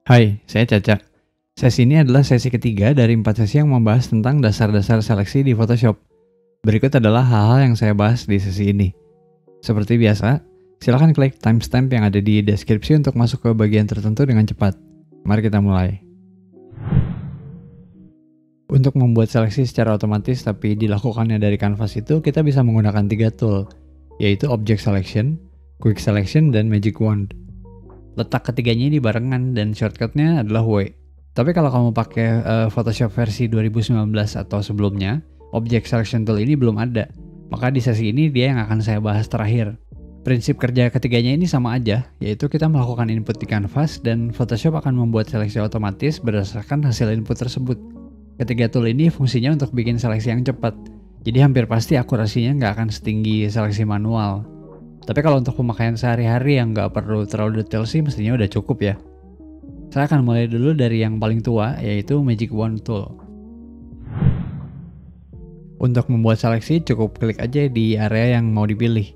Hai, saya Caca. Sesi ini adalah sesi ketiga dari 4 sesi yang membahas tentang dasar-dasar seleksi di Photoshop. Berikut adalah hal-hal yang saya bahas di sesi ini. Seperti biasa, silakan klik timestamp yang ada di deskripsi untuk masuk ke bagian tertentu dengan cepat. Mari kita mulai. Untuk membuat seleksi secara otomatis tapi dilakukannya dari kanvas itu, kita bisa menggunakan 3 tool, yaitu Object Selection, Quick Selection, dan Magic Wand. Letak ketiganya ini barengan dan shortcutnya adalah W. Tapi kalau kamu pakai Photoshop versi 2019 atau sebelumnya, Object Selection Tool ini belum ada. Maka di sesi ini dia yang akan saya bahas terakhir. Prinsip kerja ketiganya ini sama aja, yaitu kita melakukan input di kanvas dan Photoshop akan membuat seleksi otomatis berdasarkan hasil input tersebut. Ketiga tool ini fungsinya untuk bikin seleksi yang cepat, jadi hampir pasti akurasinya nggak akan setinggi seleksi manual. Tapi kalau untuk pemakaian sehari-hari yang nggak perlu terlalu detail sih mestinya udah cukup ya. Saya akan mulai dulu dari yang paling tua, yaitu Magic Wand Tool. Untuk membuat seleksi cukup klik aja di area yang mau dipilih.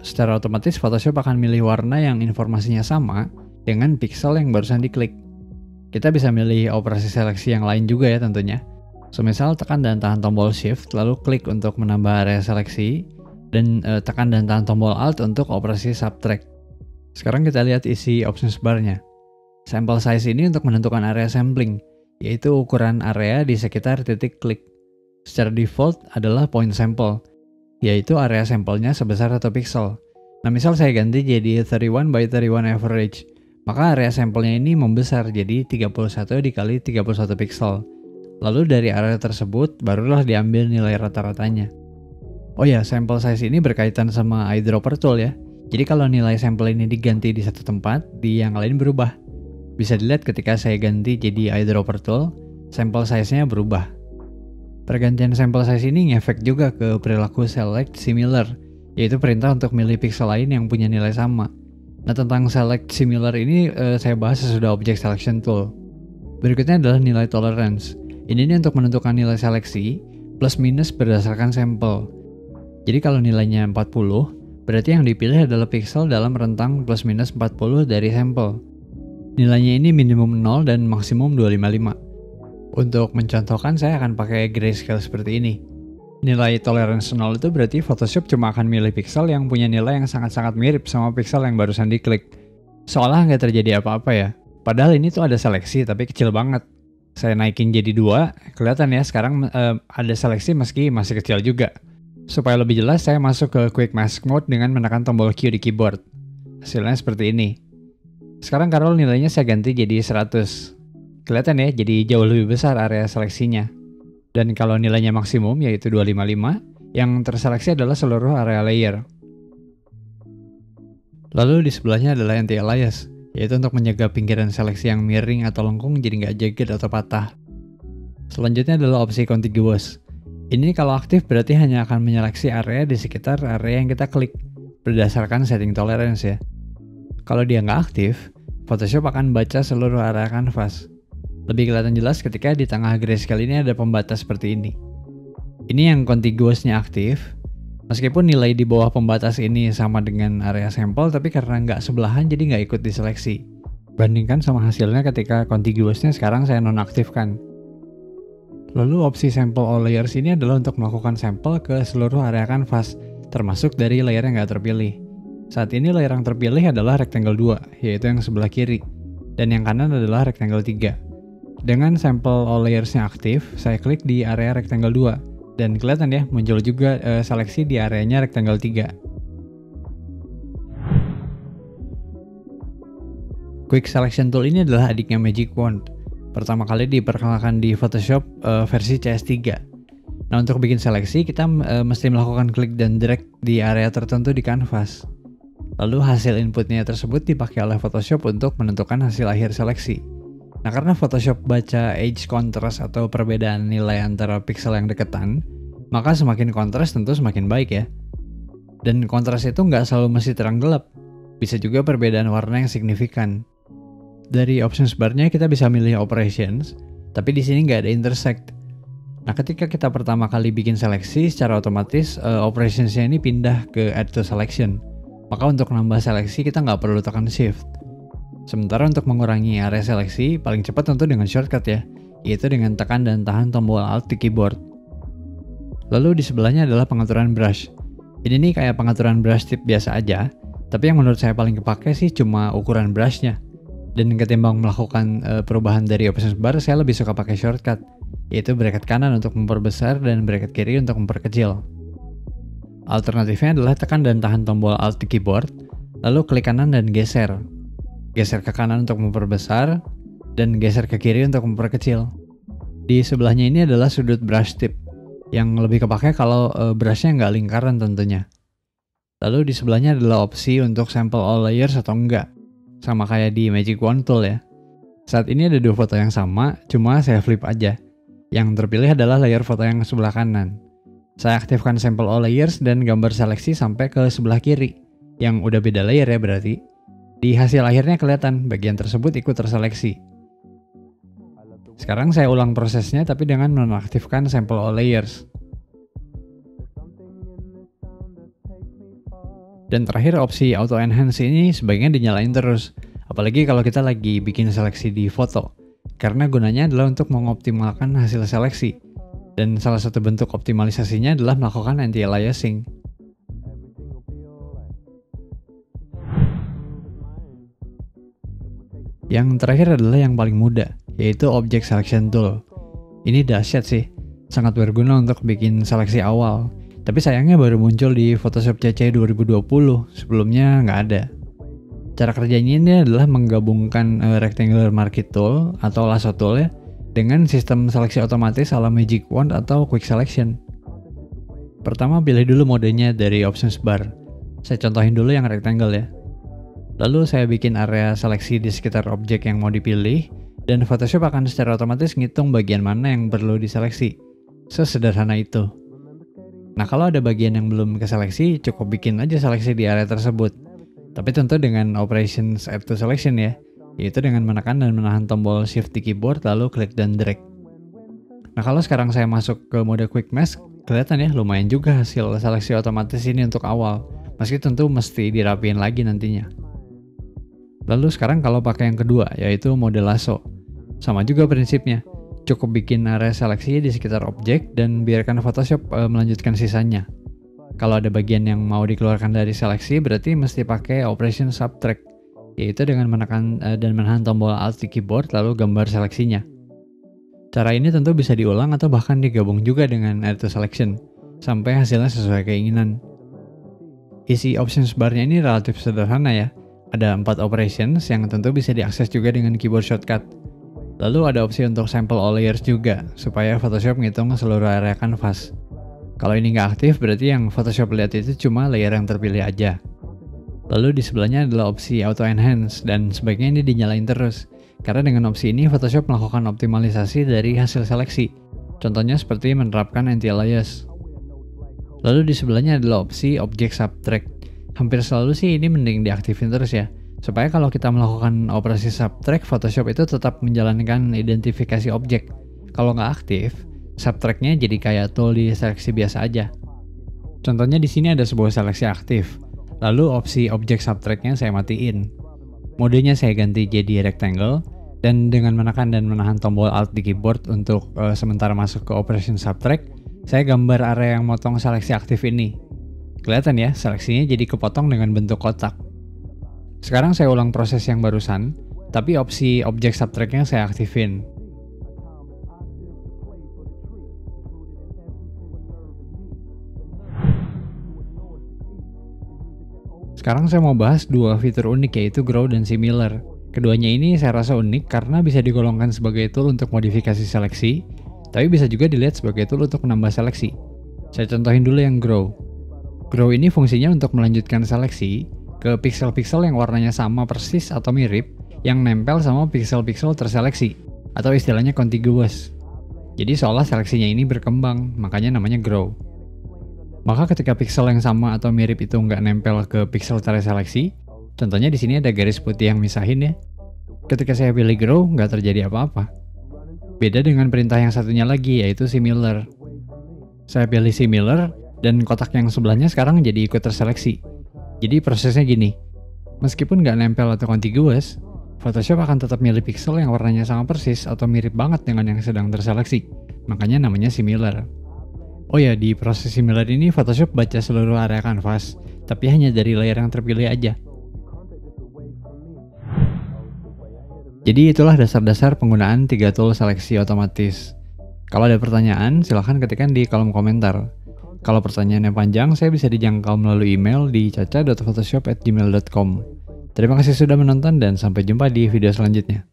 Secara otomatis Photoshop akan milih warna yang informasinya sama dengan pixel yang barusan diklik. Kita bisa milih operasi seleksi yang lain juga ya tentunya. Semisal tekan dan tahan tombol Shift lalu klik untuk menambah area seleksi, dan tekan dan tahan tombol Alt untuk operasi subtract. Sekarang kita lihat isi options bar-nya. Sample size ini untuk menentukan area sampling, yaitu ukuran area di sekitar titik klik. Secara default adalah point sample, yaitu area sampelnya sebesar 1 pixel. Nah misal saya ganti jadi 31 by 31 average, maka area sampelnya ini membesar jadi 31 dikali 31 pixel. Lalu dari area tersebut barulah diambil nilai rata-ratanya. Oh ya, sample size ini berkaitan sama eyedropper tool ya. Jadi kalau nilai sampel ini diganti di satu tempat, di yang lain berubah. Bisa dilihat ketika saya ganti jadi eyedropper tool, sample size-nya berubah. Pergantian sample size ini ngefek juga ke perilaku select similar, yaitu perintah untuk milih pixel lain yang punya nilai sama. Nah tentang select similar ini saya bahas sesudah object selection tool. Berikutnya adalah nilai tolerance. Ini untuk menentukan nilai seleksi plus minus berdasarkan sampel. Jadi kalau nilainya 40, berarti yang dipilih adalah pixel dalam rentang plus minus 40 dari sampel. Nilainya ini minimum 0 dan maksimum 255. Untuk mencontohkan saya akan pakai grayscale seperti ini. Nilai tolerance 0 itu berarti Photoshop cuma akan milih pixel yang punya nilai yang sangat-sangat mirip sama pixel yang barusan diklik. Seolah nggak terjadi apa-apa ya. Padahal ini tuh ada seleksi tapi kecil banget. Saya naikin jadi 2, kelihatan ya sekarang ada seleksi meski masih kecil juga. Supaya lebih jelas, saya masuk ke Quick Mask Mode dengan menekan tombol Q di keyboard. Hasilnya seperti ini. Sekarang kalau nilainya saya ganti jadi 100. Kelihatan ya, jadi jauh lebih besar area seleksinya. Dan kalau nilainya maksimum, yaitu 255, yang terseleksi adalah seluruh area layer. Lalu di sebelahnya adalah anti-alias, yaitu untuk menjaga pinggiran seleksi yang miring atau lengkung jadi nggak jagged atau patah. Selanjutnya adalah opsi contiguous. Ini kalau aktif berarti hanya akan menyeleksi area di sekitar area yang kita klik, berdasarkan setting tolerance ya. Kalau dia nggak aktif, Photoshop akan baca seluruh area kanvas. Lebih kelihatan jelas ketika di tengah grayscale ini ada pembatas seperti ini. Ini yang contiguousnya aktif, meskipun nilai di bawah pembatas ini sama dengan area sampel, tapi karena nggak sebelahan jadi nggak ikut diseleksi. Bandingkan sama hasilnya ketika contiguousnya sekarang saya nonaktifkan. Lalu opsi sample all layers ini adalah untuk melakukan sampel ke seluruh area kanvas, termasuk dari layer yang nggak terpilih. Saat ini layer yang terpilih adalah rectangle 2, yaitu yang sebelah kiri, dan yang kanan adalah rectangle 3. Dengan sample all layers-nya aktif, saya klik di area rectangle 2, dan kelihatan ya, muncul juga seleksi di areanya rectangle 3. Quick Selection Tool ini adalah adiknya Magic Wand. Pertama kali diperkenalkan di Photoshop versi CS3. Nah untuk bikin seleksi kita mesti melakukan klik dan drag di area tertentu di kanvas. Lalu hasil inputnya tersebut dipakai oleh Photoshop untuk menentukan hasil akhir seleksi. Nah karena Photoshop baca edge contrast atau perbedaan nilai antara pixel yang deketan, maka semakin kontras tentu semakin baik ya. Dan kontras itu nggak selalu mesti terang gelap, bisa juga perbedaan warna yang signifikan. Dari options bar-nya kita bisa milih operations, tapi di sini nggak ada intersect. Nah, ketika kita pertama kali bikin seleksi, secara otomatis operations-nya ini pindah ke add to selection. Maka untuk nambah seleksi kita nggak perlu tekan shift. Sementara untuk mengurangi area seleksi, paling cepat tentu dengan shortcut ya, yaitu dengan tekan dan tahan tombol Alt di keyboard. Lalu di sebelahnya adalah pengaturan brush. Ini nih kayak pengaturan brush tip biasa aja, tapi yang menurut saya paling kepake sih cuma ukuran brushnya. Dan ketimbang melakukan perubahan dari options bar, saya lebih suka pakai shortcut, yaitu bracket kanan untuk memperbesar dan bracket kiri untuk memperkecil. Alternatifnya adalah tekan dan tahan tombol Alt di keyboard, lalu klik kanan dan geser. Geser ke kanan untuk memperbesar, dan geser ke kiri untuk memperkecil. Di sebelahnya ini adalah sudut brush tip, yang lebih kepake kalau brushnya nggak lingkaran tentunya. Lalu di sebelahnya adalah opsi untuk sample all layers atau enggak, sama kayak di Magic Wand Tool ya. Saat ini ada dua foto yang sama, cuma saya flip aja. Yang terpilih adalah layer foto yang sebelah kanan. Saya aktifkan sample all layers dan gambar seleksi sampai ke sebelah kiri, yang udah beda layer ya berarti. Di hasil akhirnya kelihatan bagian tersebut ikut terseleksi. Sekarang saya ulang prosesnya tapi dengan menonaktifkan sample all layers. Dan terakhir opsi auto enhance ini sebaiknya dinyalain terus, apalagi kalau kita lagi bikin seleksi di foto, karena gunanya adalah untuk mengoptimalkan hasil seleksi. Dan salah satu bentuk optimalisasinya adalah melakukan anti-aliasing. Yang terakhir adalah yang paling mudah, yaitu Object Selection Tool. Ini dahsyat sih, sangat berguna untuk bikin seleksi awal. Tapi sayangnya baru muncul di Photoshop CC 2020, sebelumnya nggak ada. Cara kerjanya ini adalah menggabungkan Rectangular Marquee Tool atau Lasso Tool ya, dengan sistem seleksi otomatis ala Magic Wand atau Quick Selection. Pertama pilih dulu modenya dari options bar. Saya contohin dulu yang rectangle ya. Lalu saya bikin area seleksi di sekitar objek yang mau dipilih, dan Photoshop akan secara otomatis ngitung bagian mana yang perlu diseleksi. Sesederhana itu. Nah kalau ada bagian yang belum keseleksi, cukup bikin aja seleksi di area tersebut. Tapi tentu dengan operations add to selection ya, yaitu dengan menekan dan menahan tombol shift di keyboard lalu klik dan drag. Nah kalau sekarang saya masuk ke mode quick mask, kelihatan ya lumayan juga hasil seleksi otomatis ini untuk awal, meski tentu mesti dirapiin lagi nantinya. Lalu sekarang kalau pakai yang kedua, yaitu mode lasso. Sama juga prinsipnya, cukup bikin area seleksi di sekitar objek dan biarkan Photoshop melanjutkan sisanya. Kalau ada bagian yang mau dikeluarkan dari seleksi, berarti mesti pakai Operation Subtract, yaitu dengan menekan dan menahan tombol Alt di keyboard lalu gambar seleksinya. Cara ini tentu bisa diulang atau bahkan digabung juga dengan Add to Selection, sampai hasilnya sesuai keinginan. Isi options bar-nya ini relatif sederhana ya. Ada 4 operations yang tentu bisa diakses juga dengan keyboard shortcut. Lalu ada opsi untuk sample all layers juga, supaya Photoshop ngitung seluruh area kanvas. Kalau ini nggak aktif, berarti yang Photoshop lihat itu cuma layer yang terpilih aja. Lalu di sebelahnya adalah opsi Auto Enhance, dan sebaiknya ini dinyalain terus. Karena dengan opsi ini, Photoshop melakukan optimalisasi dari hasil seleksi. Contohnya seperti menerapkan anti-alias. Lalu di sebelahnya adalah opsi Object Subtract. Hampir selalu sih ini mending diaktifin terus ya, supaya kalau kita melakukan operasi subtract, Photoshop itu tetap menjalankan identifikasi objek. Kalau nggak aktif, subtract-nya jadi kayak tool di seleksi biasa aja. Contohnya di sini ada sebuah seleksi aktif, lalu opsi object subtract-nya saya matiin. Modenya saya ganti jadi rectangle, dan dengan menekan dan menahan tombol Alt di keyboard untuk sementara masuk ke operation subtract, saya gambar area yang motong seleksi aktif ini. Kelihatan ya, seleksinya jadi kepotong dengan bentuk kotak. Sekarang saya ulang proses yang barusan, tapi opsi object subtract-nya saya aktifin. Sekarang saya mau bahas dua fitur unik, yaitu Grow dan Similar. Keduanya ini saya rasa unik karena bisa digolongkan sebagai tool untuk modifikasi seleksi, tapi bisa juga dilihat sebagai tool untuk menambah seleksi. Saya contohin dulu yang Grow. Grow ini fungsinya untuk melanjutkan seleksi ke pixel-pixel yang warnanya sama persis atau mirip, yang nempel sama pixel-pixel terseleksi, atau istilahnya contiguous. Jadi seolah seleksinya ini berkembang, makanya namanya Grow. Maka ketika pixel yang sama atau mirip itu nggak nempel ke pixel terseleksi, contohnya di sini ada garis putih yang misahin ya. Ketika saya pilih Grow, nggak terjadi apa-apa. Beda dengan perintah yang satunya lagi, yaitu Similar. Saya pilih Similar, dan kotak yang sebelahnya sekarang jadi ikut terseleksi. Jadi prosesnya gini, meskipun nggak nempel atau contiguous, Photoshop akan tetap milih pixel yang warnanya sama persis atau mirip banget dengan yang sedang terseleksi, makanya namanya similar. Oh ya, di proses similar ini Photoshop baca seluruh area kanvas, tapi hanya dari layer yang terpilih aja. Jadi itulah dasar-dasar penggunaan 3 tool seleksi otomatis. Kalau ada pertanyaan, silahkan ketikkan di kolom komentar. Kalau pertanyaannya panjang, saya bisa dijangkau melalui email di caca.photoshop@gmail.com. Terima kasih sudah menonton dan sampai jumpa di video selanjutnya.